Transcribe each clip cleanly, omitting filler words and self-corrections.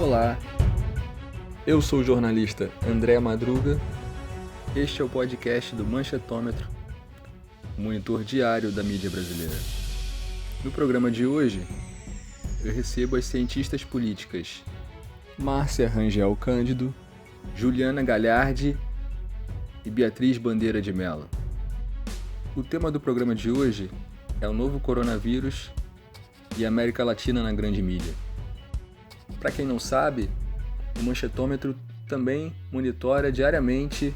Olá, eu sou o jornalista André Madruga. Este é o podcast do Manchetômetro, o monitor diário da mídia brasileira. No programa de hoje, eu recebo as cientistas políticas Márcia Rangel Cândido, Juliana Galhardi e Beatriz Bandeira de Mello. O tema do programa de hoje é o novo coronavírus e a América Latina na grande mídia. Para quem não sabe, o Manchetômetro também monitora diariamente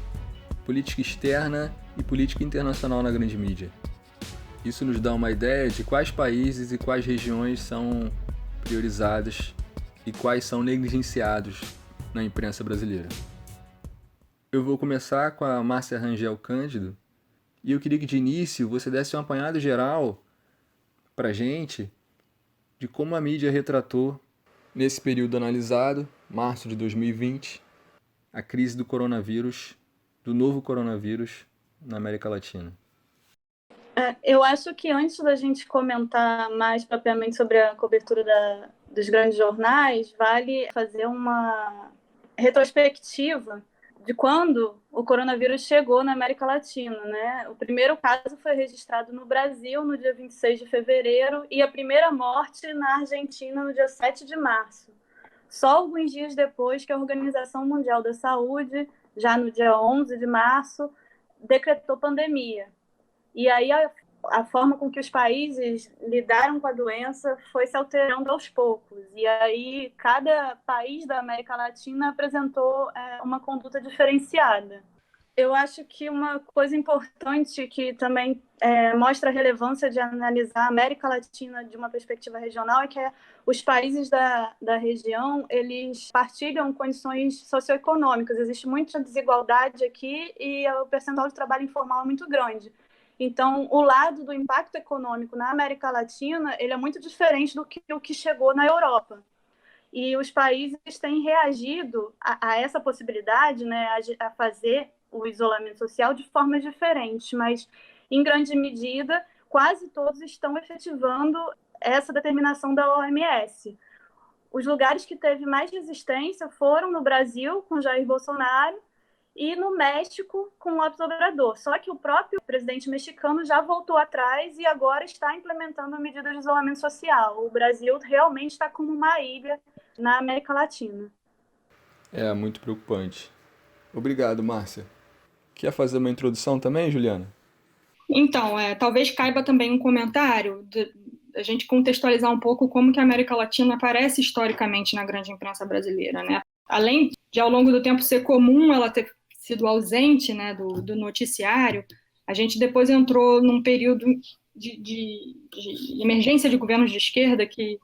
política externa e política internacional na grande mídia. Isso nos dá uma ideia de quais países e quais regiões são priorizados e quais são negligenciados na imprensa brasileira. Eu vou começar com a Márcia Rangel Cândido e eu queria que de início você desse um apanhado geral para a gente de como a mídia retratou nesse período analisado, março de 2020, a crise do coronavírus, do novo coronavírus na América Latina. Eu acho que antes da gente comentar mais propriamente sobre a cobertura dos grandes jornais, vale fazer uma retrospectiva de quando o coronavírus chegou na América Latina, né? O primeiro caso foi registrado no Brasil no dia 26 de fevereiro e a primeira morte na Argentina no dia 7 de março. Só alguns dias depois que a Organização Mundial da Saúde, já no dia 11 de março, decretou pandemia. E aí a forma com que os países lidaram com a doença foi se alterando aos poucos. E aí cada país da América Latina apresentou uma conduta diferenciada. Eu acho que uma coisa importante que também mostra a relevância de analisar a América Latina de uma perspectiva regional é que os países da região, eles partilham condições socioeconômicas. Existe muita desigualdade aqui e o percentual de trabalho informal é muito grande. Então, o lado do impacto econômico na América Latina, ele é muito diferente do que o que chegou na Europa. E os países têm reagido a essa possibilidade, né, a fazer o isolamento social de forma diferente, mas, em grande medida, quase todos estão efetivando essa determinação da OMS. Os lugares que teve mais resistência foram no Brasil, com Jair Bolsonaro, e no México, com López Obrador. Só que o próprio presidente mexicano já voltou atrás e agora está implementando medidas de isolamento social. O Brasil realmente está como uma ilha na América Latina. É muito preocupante. Obrigado, Márcia. Quer fazer uma introdução também, Juliana? Então, talvez caiba também um comentário da gente contextualizar um pouco como que a América Latina aparece historicamente na grande imprensa brasileira, né? Além de, ao longo do tempo, ser comum ela ter sido ausente, né, do noticiário, a gente depois entrou num período de emergência de governos de esquerda que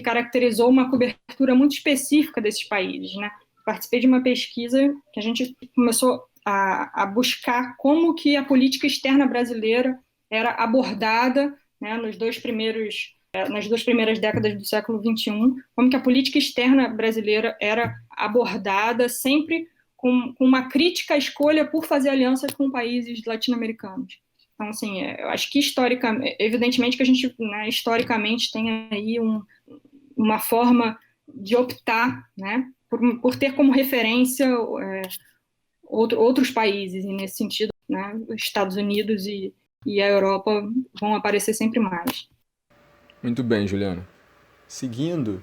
caracterizou uma cobertura muito específica desses países, né? Participei de uma pesquisa que a gente começou a buscar como que a política externa brasileira era abordada, né, nas duas primeiras décadas do século XXI, como que a política externa brasileira era abordada sempre com uma crítica à escolha por fazer alianças com países latino-americanos. Então, assim, eu acho que evidentemente que a gente, né, historicamente tem aí uma forma de optar, né, por ter como referência outros países, e nesse sentido, né, os Estados Unidos e a Europa vão aparecer sempre mais. Muito bem, Juliana. Seguindo,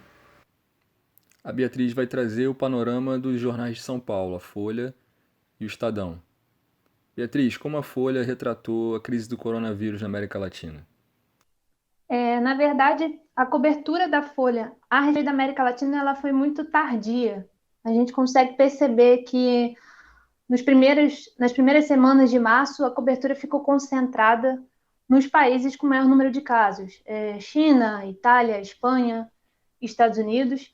a Beatriz vai trazer o panorama dos jornais de São Paulo, a Folha e o Estadão. Beatriz, como a Folha retratou a crise do coronavírus na América Latina? Na verdade, a cobertura da Folha a respeito da América Latina ela foi muito tardia. A gente consegue perceber que nas primeiras semanas de março, a cobertura ficou concentrada nos países com maior número de casos. China, Itália, Espanha, Estados Unidos.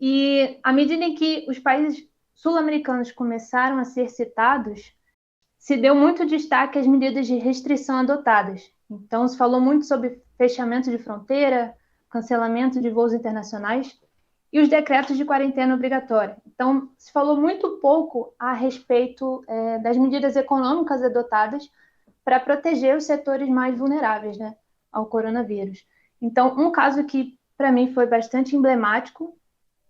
E à medida em que os países sul-americanos começaram a ser citados, se deu muito destaque às medidas de restrição adotadas. Então, se falou muito sobre fechamento de fronteira, cancelamento de voos internacionais e os decretos de quarentena obrigatória. Então, se falou muito pouco a respeito das medidas econômicas adotadas para proteger os setores mais vulneráveis, né, ao coronavírus. Então, um caso que, para mim, foi bastante emblemático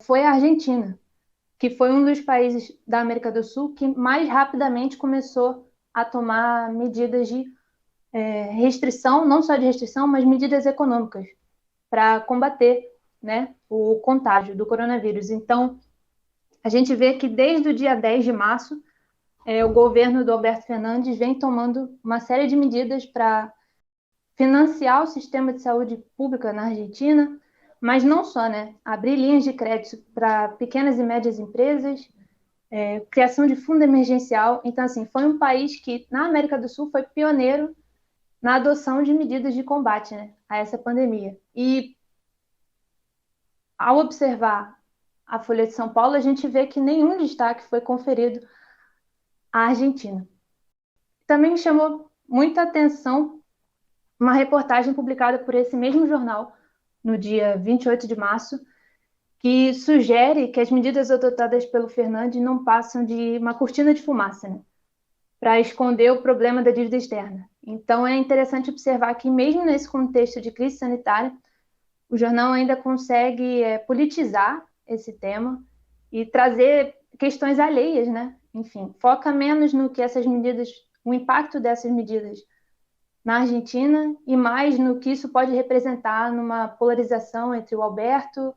foi a Argentina, que foi um dos países da América do Sul que mais rapidamente começou a tomar medidas de restrição, não só de restrição, mas medidas econômicas para combater, né, o contágio do coronavírus. Então, a gente vê que desde o dia 10 de março, o governo do Alberto Fernandes vem tomando uma série de medidas para financiar o sistema de saúde pública na Argentina, mas não só, né? Abrir linhas de crédito para pequenas e médias empresas, criação de fundo emergencial. Então, assim, foi um país que, na América do Sul, foi pioneiro na adoção de medidas de combate, né, a essa pandemia. E, ao observar a Folha de São Paulo, a gente vê que nenhum destaque foi conferido à Argentina. Também me chamou muita atenção uma reportagem publicada por esse mesmo jornal, no dia 28 de março, que sugere que as medidas adotadas pelo Fernandes não passam de uma cortina de fumaça, né, para esconder o problema da dívida externa. Então, é interessante observar que, mesmo nesse contexto de crise sanitária, o jornal ainda consegue politizar esse tema e trazer questões alheias, né? Enfim, foca menos no que essas medidas, o impacto dessas medidas na Argentina e mais no que isso pode representar numa polarização entre o Alberto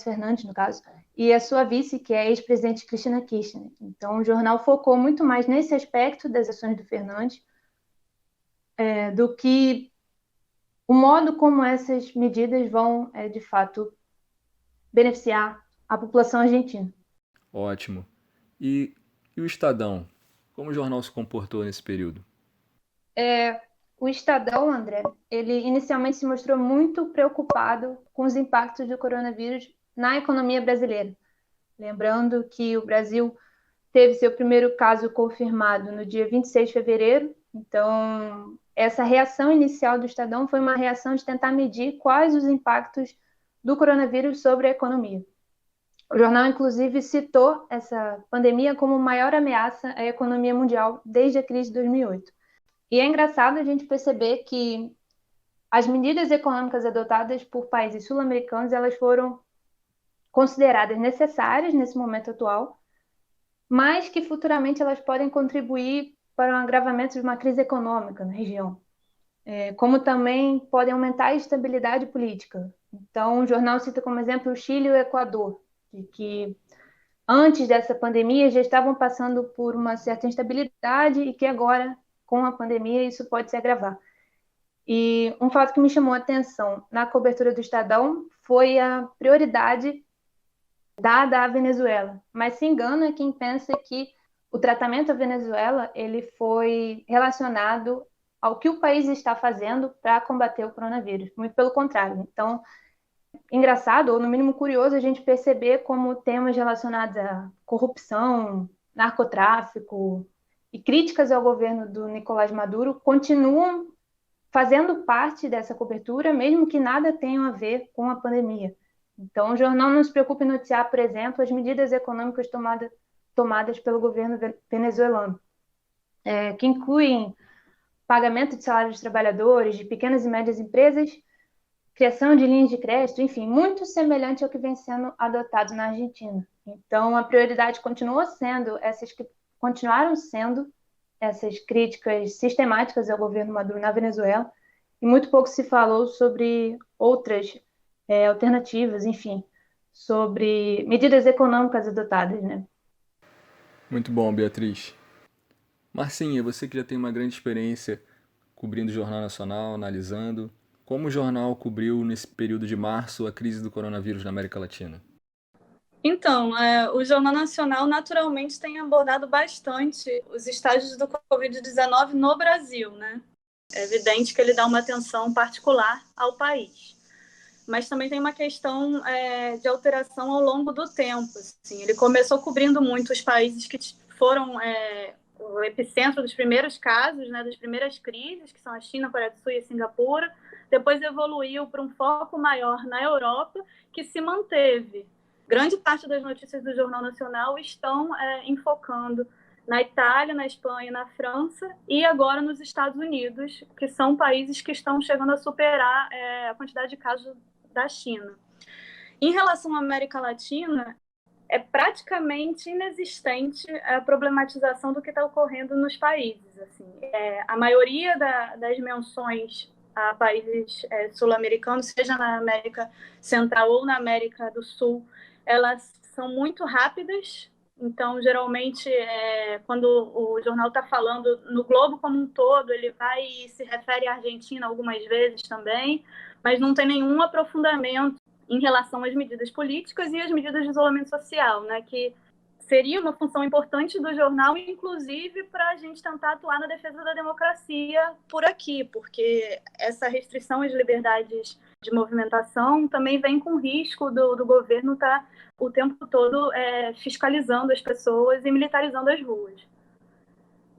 Fernandes, no caso, e a sua vice, que é a ex-presidente Cristina Kirchner. Então, o jornal focou muito mais nesse aspecto das ações do Fernandes do que o modo como essas medidas vão, de fato, beneficiar a população argentina. Ótimo. E o Estadão? Como o jornal se comportou nesse período? O Estadão, André, ele inicialmente se mostrou muito preocupado com os impactos do coronavírus na economia brasileira. Lembrando que o Brasil teve seu primeiro caso confirmado no dia 26 de fevereiro. Então, essa reação inicial do Estadão foi uma reação de tentar medir quais os impactos do coronavírus sobre a economia. O jornal, inclusive, citou essa pandemia como maior ameaça à economia mundial desde a crise de 2008. E é engraçado a gente perceber que as medidas econômicas adotadas por países sul-americanos, elas foram consideradas necessárias nesse momento atual, mas que futuramente elas podem contribuir para o agravamento de uma crise econômica na região, como também podem aumentar a estabilidade política. Então, o jornal cita como exemplo o Chile e o Equador, que antes dessa pandemia já estavam passando por uma certa instabilidade e que agora, com a pandemia, isso pode se agravar. E um fato que me chamou a atenção na cobertura do Estadão foi a prioridade dada à Venezuela. Mas se engana quem pensa que o tratamento à Venezuela ele foi relacionado ao que o país está fazendo para combater o coronavírus. Muito pelo contrário. Então, engraçado, ou no mínimo curioso, a gente perceber como temas relacionados à corrupção, narcotráfico e críticas ao governo do Nicolás Maduro continuam fazendo parte dessa cobertura, mesmo que nada tenha a ver com a pandemia. Então, o jornal não se preocupa em noticiar, por exemplo, as medidas econômicas tomadas pelo governo venezuelano, que incluem pagamento de salários dos trabalhadores, de pequenas e médias empresas, criação de linhas de crédito, enfim, muito semelhante ao que vem sendo adotado na Argentina. Então, a prioridade continuaram sendo essas críticas sistemáticas ao governo Maduro na Venezuela, e muito pouco se falou sobre outras alternativas, enfim, sobre medidas econômicas adotadas, né? Muito bom, Beatriz. Marcinha, você que já tem uma grande experiência cobrindo o Jornal Nacional, analisando, como o jornal cobriu nesse período de março a crise do coronavírus na América Latina? Então, o Jornal Nacional naturalmente tem abordado bastante os estágios do Covid-19 no Brasil, né? É evidente que ele dá uma atenção particular ao país. Mas também tem uma questão de alteração ao longo do tempo. Assim. Ele começou cobrindo muito os países que foram o epicentro dos primeiros casos, né, das primeiras crises, que são a China, a Coreia do Sul e a Singapura. Depois evoluiu para um foco maior na Europa, que se manteve. Grande parte das notícias do Jornal Nacional estão enfocando na Itália, na Espanha, na França e agora nos Estados Unidos, que são países que estão chegando a superar a quantidade de casos da China. Em relação à América Latina, é praticamente inexistente a problematização do que está ocorrendo nos países. Assim. A maioria das menções a países sul-americanos, seja na América Central ou na América do Sul, elas são muito rápidas. Então, geralmente, quando o jornal está falando no globo como um todo, ele vai e se refere à Argentina algumas vezes também, mas não tem nenhum aprofundamento em relação às medidas políticas e às medidas de isolamento social, né, que seria uma função importante do jornal, inclusive para a gente tentar atuar na defesa da democracia por aqui, porque essa restrição às liberdades de movimentação também vem com o risco do governo estar o tempo todo fiscalizando as pessoas e militarizando as ruas.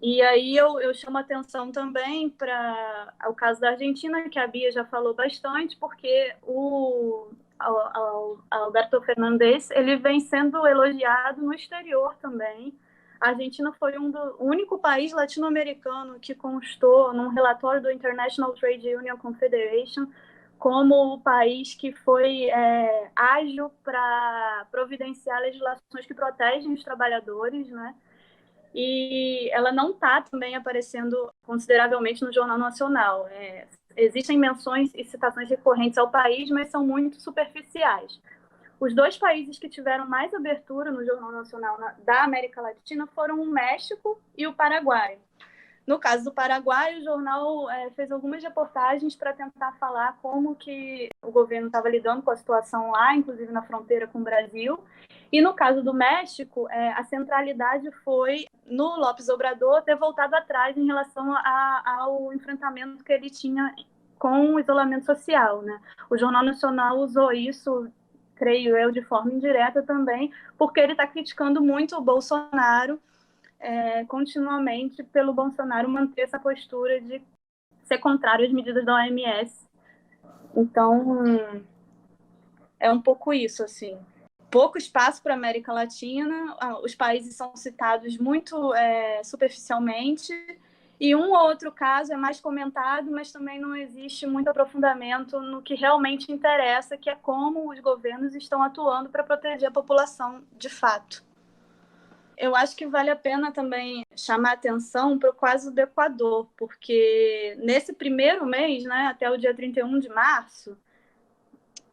E aí eu chamo a atenção também para o caso da Argentina, que a Bia já falou bastante, porque o Alberto Fernández, ele vem sendo elogiado no exterior também. A Argentina foi o único país latino-americano que constou num relatório do International Trade Union Confederation como o país que foi ágil para providenciar legislações que protegem os trabalhadores, né? E ela não está também aparecendo consideravelmente no Jornal Nacional. Existem menções e citações recorrentes ao país, mas são muito superficiais. Os 2 países que tiveram mais abertura no Jornal Nacional da América Latina foram o México e o Paraguai. No caso do Paraguai, o jornal fez algumas reportagens para tentar falar como que o governo estava lidando com a situação lá, inclusive na fronteira com o Brasil. E no caso do México, a centralidade foi no López Obrador ter voltado atrás em relação ao enfrentamento que ele tinha com o isolamento social, né? O Jornal Nacional usou isso, creio eu, de forma indireta também, porque ele está criticando muito o Bolsonaro, continuamente, pelo Bolsonaro manter essa postura de ser contrário às medidas da OMS. Então, é um pouco isso, assim. Pouco espaço para a América Latina, os países são citados muito superficialmente, e um ou outro caso é mais comentado, mas também não existe muito aprofundamento no que realmente interessa, que é como os governos estão atuando para proteger a população de fato. Eu acho que vale a pena também chamar atenção para o caso do Equador, porque nesse primeiro mês, né, até o dia 31 de março,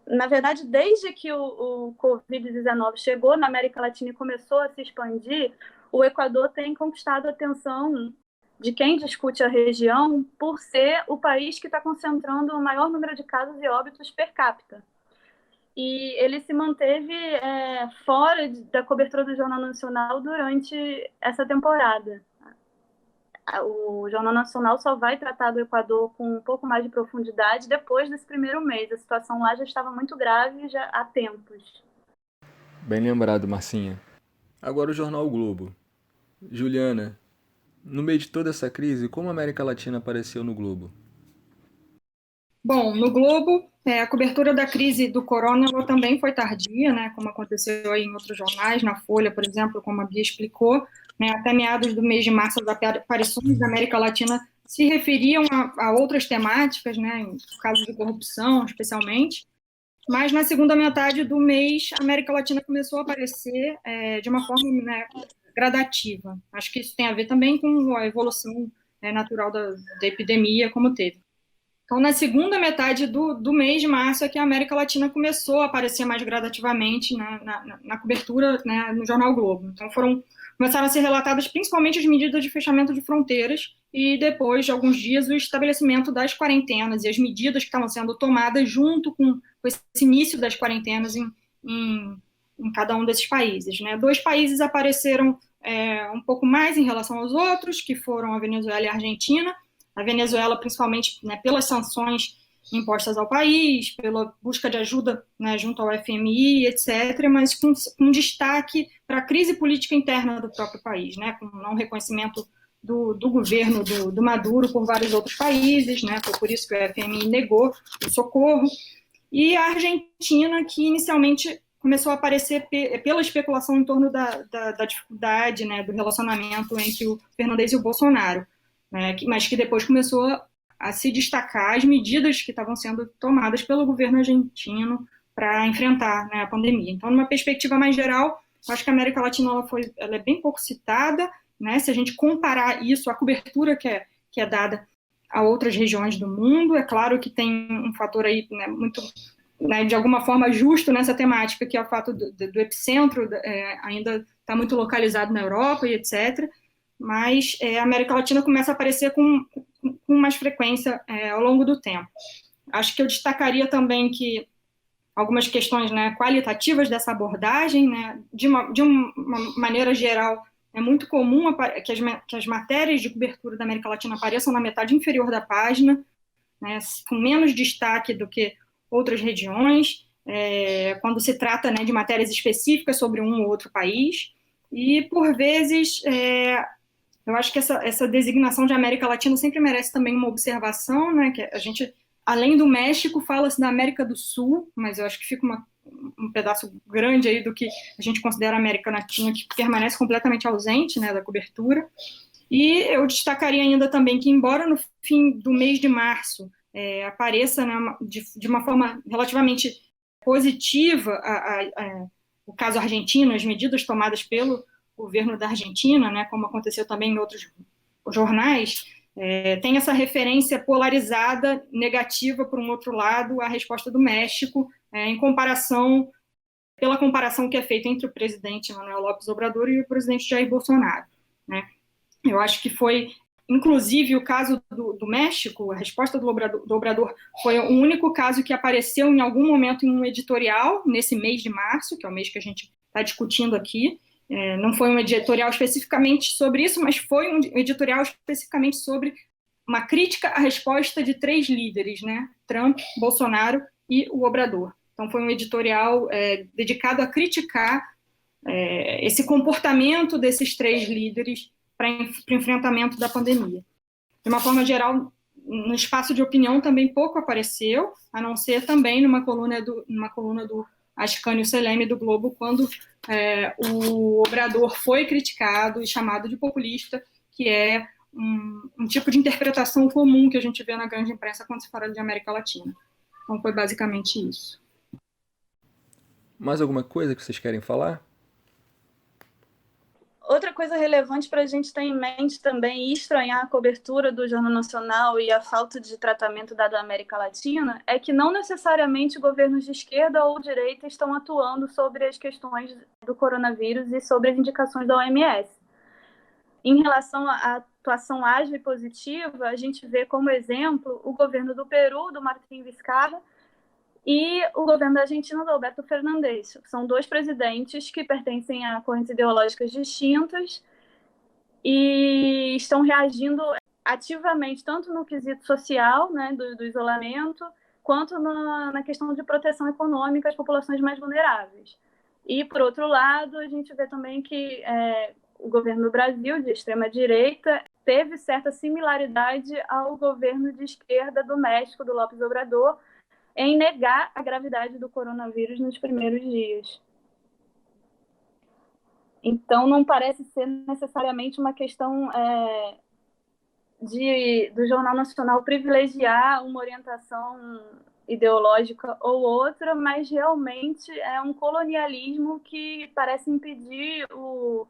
na verdade, desde que o Covid-19 chegou na América Latina e começou a se expandir, o Equador tem conquistado a atenção de quem discute a região por ser o país que está concentrando o maior número de casos e óbitos per capita. E ele se manteve fora da cobertura do Jornal Nacional durante essa temporada. O Jornal Nacional só vai tratar do Equador com um pouco mais de profundidade depois desse primeiro mês. A situação lá já estava muito grave já há tempos. Bem lembrado, Marcinha. Agora o Jornal o Globo. Juliana, no meio de toda essa crise, como a América Latina apareceu no Globo? Bom, no Globo, a cobertura da crise do corona ela também foi tardia, né, como aconteceu aí em outros jornais, na Folha, por exemplo, como a Bia explicou, né, até meados do mês de março, as aparições da América Latina se referiam a outras temáticas, né, em casos de corrupção, especialmente, mas na segunda metade do mês, a América Latina começou a aparecer de uma forma, né, gradativa. Acho que isso tem a ver também com a evolução natural da epidemia, como teve. Então, na segunda metade do mês de março é que a América Latina começou a aparecer mais gradativamente na cobertura, né, no Jornal Globo. Então, começaram a ser relatadas principalmente as medidas de fechamento de fronteiras e depois de alguns dias o estabelecimento das quarentenas e as medidas que estavam sendo tomadas junto com esse início das quarentenas em cada um desses países, né? 2 países apareceram um pouco mais em relação aos outros, que foram a Venezuela e a Argentina. A Venezuela, principalmente, né, pelas sanções impostas ao país, pela busca de ajuda, né, junto ao FMI, etc., mas com destaque para a crise política interna do próprio país, né, com não reconhecimento do governo do Maduro por vários outros países, né, foi por isso que o FMI negou o socorro, e a Argentina, que inicialmente começou a aparecer pela especulação em torno da dificuldade, né, do relacionamento entre o Fernandes e o Bolsonaro, mas que depois começou a se destacar as medidas que estavam sendo tomadas pelo governo argentino para enfrentar, né, a pandemia. Então, numa perspectiva mais geral, eu acho que a América Latina ela é bem pouco citada, né, se a gente comparar isso, a cobertura que é dada a outras regiões do mundo. É claro que tem um fator aí, né, muito, né, de alguma forma justo nessa temática, que é o fato do epicentro ainda está muito localizado na Europa e etc., mas a América Latina começa a aparecer com mais frequência ao longo do tempo. Acho que eu destacaria também que algumas questões, né, qualitativas dessa abordagem, né, de uma maneira geral, é muito comum que as matérias de cobertura da América Latina apareçam na metade inferior da página, né, com menos destaque do que outras regiões, quando se trata, né, de matérias específicas sobre um ou outro país. E, por vezes, eu acho que essa designação de América Latina sempre merece também uma observação, né, que a gente, além do México, fala-se da América do Sul, mas eu acho que fica um pedaço grande aí do que a gente considera América Latina, que permanece completamente ausente, né, da cobertura. E eu destacaria ainda também que, embora no fim do mês de março apareça, né, de uma forma relativamente positiva o caso argentino, as medidas tomadas pelo governo da Argentina, né, como aconteceu também em outros jornais, tem essa referência polarizada, negativa, por um outro lado, à resposta do México, pela comparação que é feita entre o presidente Manuel López Obrador e o presidente Jair Bolsonaro, né? Eu acho que foi, inclusive, o caso do México, a resposta do Obrador foi o único caso que apareceu em algum momento em um editorial, nesse mês de março, que é o mês que a gente está discutindo aqui. Não foi um editorial especificamente sobre isso, mas foi um editorial especificamente sobre uma crítica à resposta de 3 líderes, né? Trump, Bolsonaro e o Obrador. Então, foi um editorial dedicado a criticar esse comportamento desses 3 líderes para o enfrentamento da pandemia. De uma forma geral, no espaço de opinião também pouco apareceu, a não ser também numa coluna do Ascânio Seleme do Globo, quando o Obrador foi criticado e chamado de populista, que é um tipo de interpretação comum que a gente vê na grande imprensa quando se fala de América Latina. Então foi basicamente isso. Mais alguma coisa que vocês querem falar? Outra coisa relevante para a gente ter em mente também e estranhar a cobertura do Jornal Nacional e a falta de tratamento dado à América Latina é que não necessariamente governos de esquerda ou direita estão atuando sobre as questões do coronavírus e sobre as indicações da OMS. Em relação à atuação ágil e positiva, a gente vê como exemplo o governo do Peru, do Martín Vizcarra, e o governo da Argentina, do Alberto Fernandes. São 2 presidentes que pertencem a correntes ideológicas distintas e estão reagindo ativamente, tanto no quesito social, né, do isolamento, quanto na questão de proteção econômica às populações mais vulneráveis. E, por outro lado, a gente vê também que o governo do Brasil, de extrema-direita, teve certa similaridade ao governo de esquerda do México, do López Obrador, em negar a gravidade do coronavírus nos primeiros dias. Então, não parece ser necessariamente uma questão do Jornal Nacional privilegiar uma orientação ideológica ou outra, mas realmente é um colonialismo que parece impedir o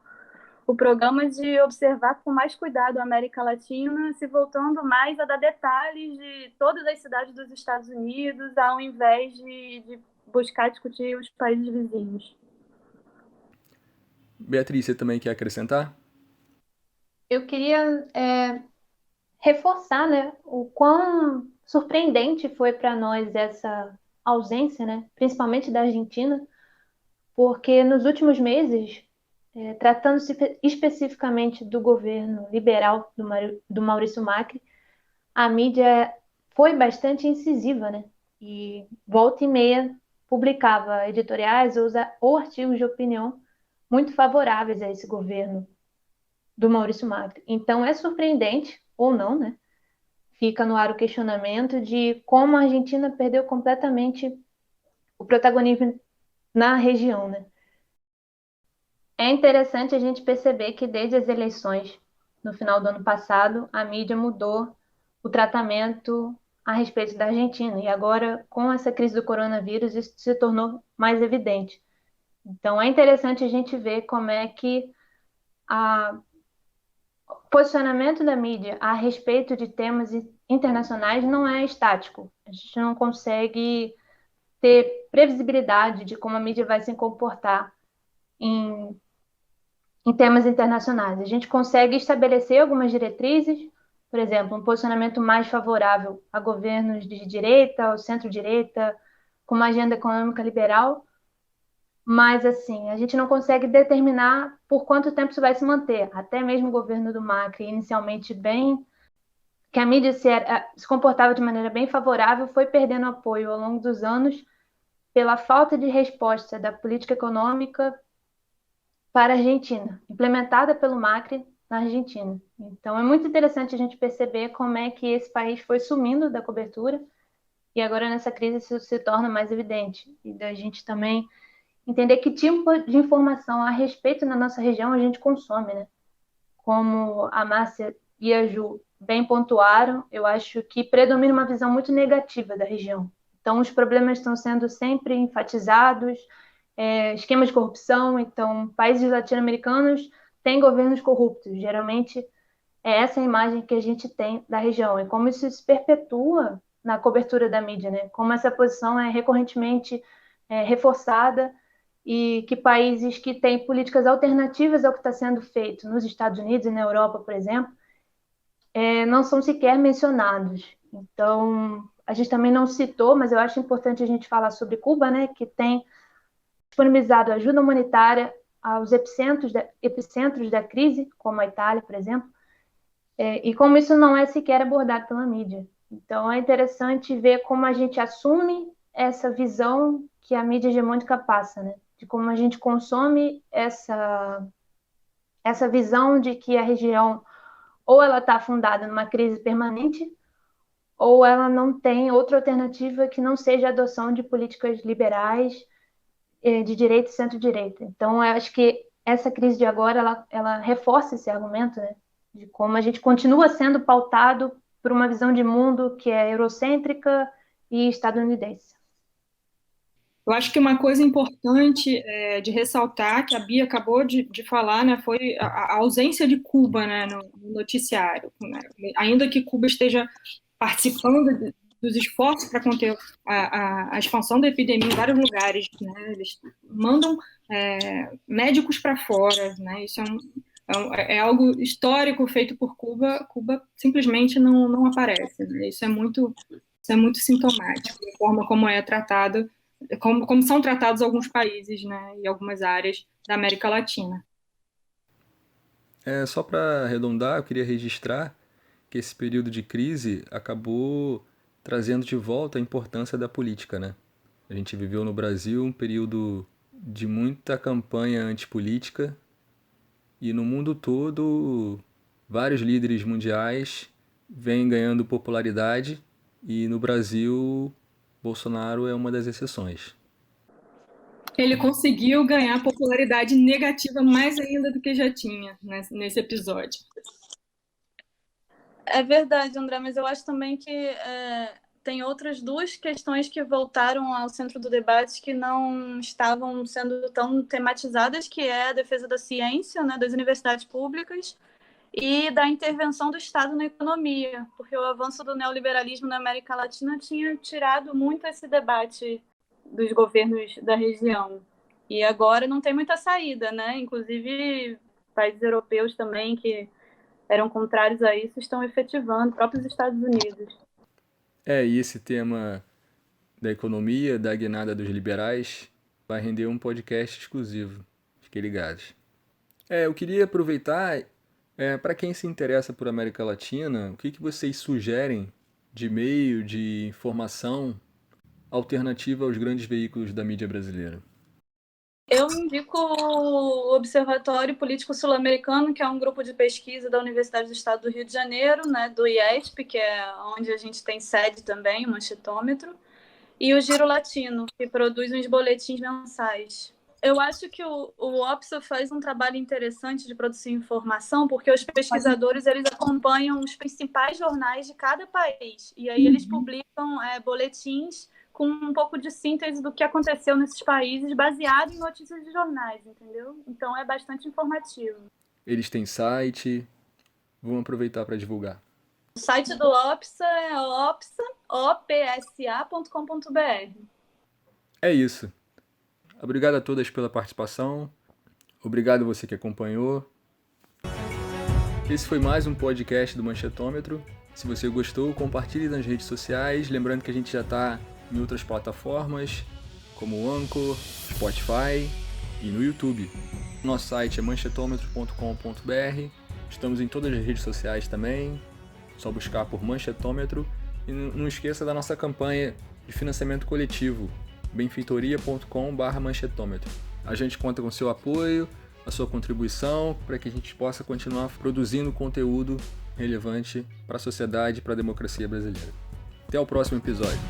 programa de observar com mais cuidado a América Latina, se voltando mais a dar detalhes de todas as cidades dos Estados Unidos, ao invés de buscar discutir os países vizinhos. Beatriz, você também quer acrescentar? Eu queria reforçar, né, o quão surpreendente foi para nós essa ausência, né, principalmente da Argentina, porque nos últimos meses, tratando-se especificamente do governo liberal do Maurício Macri, a mídia foi bastante incisiva, né? E volta e meia publicava editoriais ou artigos de opinião muito favoráveis a esse governo do Maurício Macri. Então é surpreendente, ou não, né? Fica no ar o questionamento de como a Argentina perdeu completamente o protagonismo na região, né? É interessante a gente perceber que desde as eleições no final do ano passado, a mídia mudou o tratamento a respeito da Argentina. E agora, com essa crise do coronavírus, isso se tornou mais evidente. Então, é interessante a gente ver como é que o posicionamento da mídia a respeito de temas internacionais não é estático. A gente não consegue ter previsibilidade de como a mídia vai se comportar em, em temas internacionais. A gente consegue estabelecer algumas diretrizes, por exemplo, um posicionamento mais favorável a governos de direita, ao centro-direita, com uma agenda econômica liberal, mas assim, a gente não consegue determinar por quanto tempo isso vai se manter. Até mesmo o governo do Macri, inicialmente que a mídia se comportava de maneira bem favorável, foi perdendo apoio ao longo dos anos pela falta de resposta da política econômica para a Argentina, implementada pelo Macri na Argentina. Então, é muito interessante a gente perceber como é que esse país foi sumindo da cobertura e agora nessa crise isso se torna mais evidente. E da gente também entender que tipo de informação a respeito na nossa região a gente consome, né? Como a Márcia e a Ju bem pontuaram, eu acho que predomina uma visão muito negativa da região. Então, os problemas estão sendo sempre enfatizados, esquemas de corrupção. Então, países latino-americanos têm governos corruptos. Geralmente, é essa a imagem que a gente tem da região. E como isso se perpetua na cobertura da mídia, né? Como essa posição é recorrentemente reforçada e que países que têm políticas alternativas ao que está sendo feito nos Estados Unidos e na Europa, por exemplo, não são sequer mencionados. Então, a gente também não citou, mas eu acho importante a gente falar sobre Cuba, né, que tem disponibilizado ajuda humanitária aos epicentros da crise, como a Itália, por exemplo, e como isso não é sequer abordado pela mídia. Então, é interessante ver como a gente assume essa visão que a mídia hegemônica passa, né, de como a gente consome essa visão de que a região ou ela está afundada numa crise permanente, ou ela não tem outra alternativa que não seja a adoção de políticas liberais de direita e centro-direita. Então, eu acho que essa crise de agora, ela reforça esse argumento, né, de como a gente continua sendo pautado por uma visão de mundo que é eurocêntrica e estadunidense. Eu acho que uma coisa importante de ressaltar, que a Bia acabou de falar, né, foi a ausência de Cuba, né, no noticiário, né? Ainda que Cuba esteja participando dos esforços para conter a expansão da epidemia em vários lugares, né? Eles mandam médicos para fora, né? Isso é algo histórico feito por Cuba. Cuba simplesmente não aparece, né? Isso é muito sintomático da forma como é tratado, como são tratados alguns países, né, e algumas áreas da América Latina. Só para arredondar, eu queria registrar que esse período de crise acabou trazendo de volta a importância da política, né? A gente viveu no Brasil um período de muita campanha antipolítica e no mundo todo vários líderes mundiais vêm ganhando popularidade e no Brasil Bolsonaro é uma das exceções. Ele conseguiu ganhar popularidade negativa mais ainda do que já tinha nesse episódio. É verdade, André, mas eu acho também que tem outras duas questões que voltaram ao centro do debate que não estavam sendo tão tematizadas, que é a defesa da ciência, né, das universidades públicas e da intervenção do Estado na economia, porque o avanço do neoliberalismo na América Latina tinha tirado muito esse debate dos governos da região. E agora não tem muita saída, né? Inclusive, países europeus também que eram contrários a isso estão efetivando, próprios Estados Unidos. E esse tema da economia, da guinada dos liberais, vai render um podcast exclusivo. Fiquem ligados. Eu queria aproveitar, para quem se interessa por América Latina, o que vocês sugerem de meio de informação alternativa aos grandes veículos da mídia brasileira? Eu indico o Observatório Político Sul-Americano, que é um grupo de pesquisa da Universidade do Estado do Rio de Janeiro, né, do IESP, que é onde a gente tem sede também, o Manchetômetro, e o Giro Latino, que produz uns boletins mensais. Eu acho que o OPSA faz um trabalho interessante de produzir informação, porque os pesquisadores eles acompanham os principais jornais de cada país, e aí eles publicam boletins com um pouco de síntese do que aconteceu nesses países, baseado em notícias de jornais, entendeu? Então é bastante informativo. Eles têm site, vamos aproveitar para divulgar. O site do OPSA é opsa.com.br. É isso. Obrigado a todas pela participação. Obrigado você que acompanhou. Esse foi mais um podcast do Manchetômetro. Se você gostou, compartilhe nas redes sociais. Lembrando que a gente já está em outras plataformas, como o Anchor, Spotify e no YouTube. Nosso site é manchetômetro.com.br. Estamos em todas as redes sociais também. Só buscar por Manchetômetro. E não esqueça da nossa campanha de financiamento coletivo, benfeitoria.com/manchetômetro. A gente conta com seu apoio, a sua contribuição, para que a gente possa continuar produzindo conteúdo relevante para a sociedade e para a democracia brasileira. Até o próximo episódio.